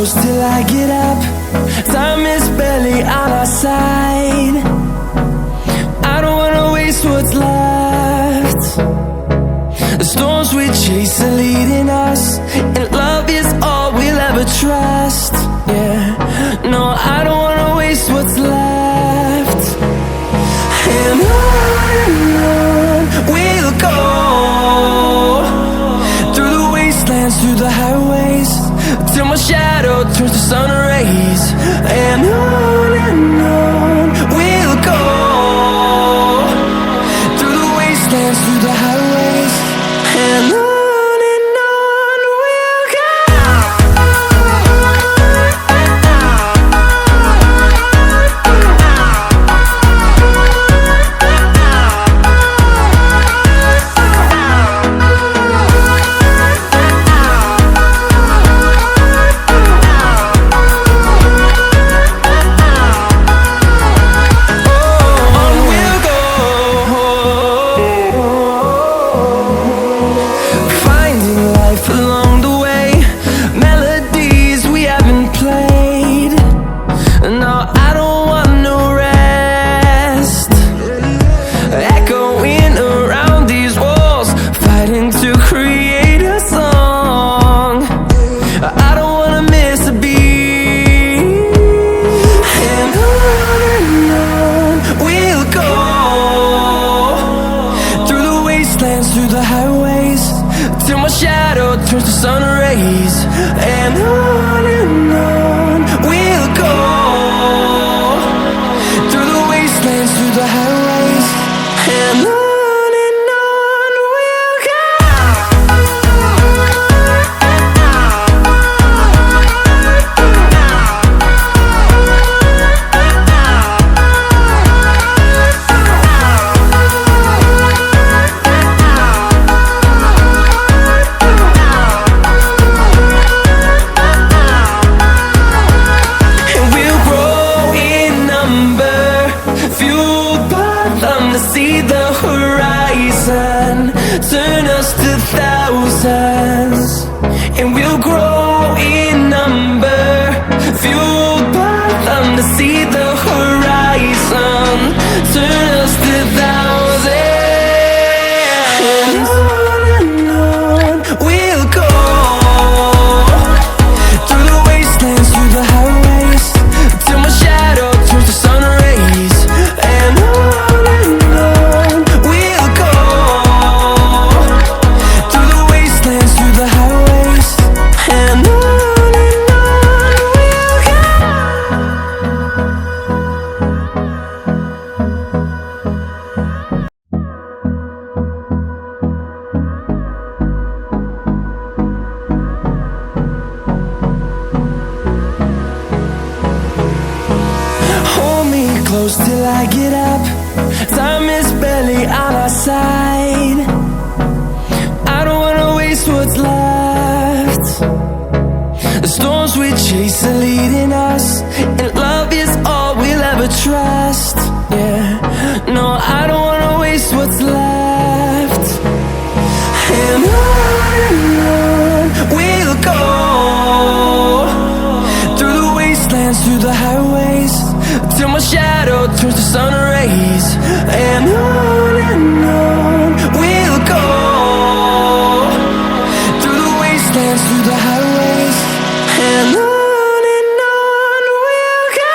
close till I get up. Time is barely on our side. I don't wanna waste what's left. The storms we chase are leading us, and love is all we'll ever trust. Yeah, no, I don't wanna waste what's left. And on we'll go, through the wastelands, through the highways, till my shadow turns to sun rays. And on we'll go, through the wastelands, through the highways, and on we'll go. Through the highways, till my shadow turns to sun rays. And on we'll go, through the wastelands, through the highways, and on we'll go. See the horizon, turn us to thousands, and we'll grow in number, fueled by them. To see the horizon, turn us to thousands, and on we'll go, through the wastelands, through the highways, till my shadow turns to sun rays. And close till I get up. Time is barely on our side. I don't wanna waste what's left. The storms we chase are leading us, and love is all we'll ever trust. Yeah, no, I don't wanna waste what's left. And on we'll go, through the wastelands, through the highways, till my shadow turns to sun rays. And on we'll go, through the wastelands, through the highways, and on we'll go.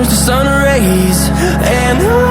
turns to sun rays, and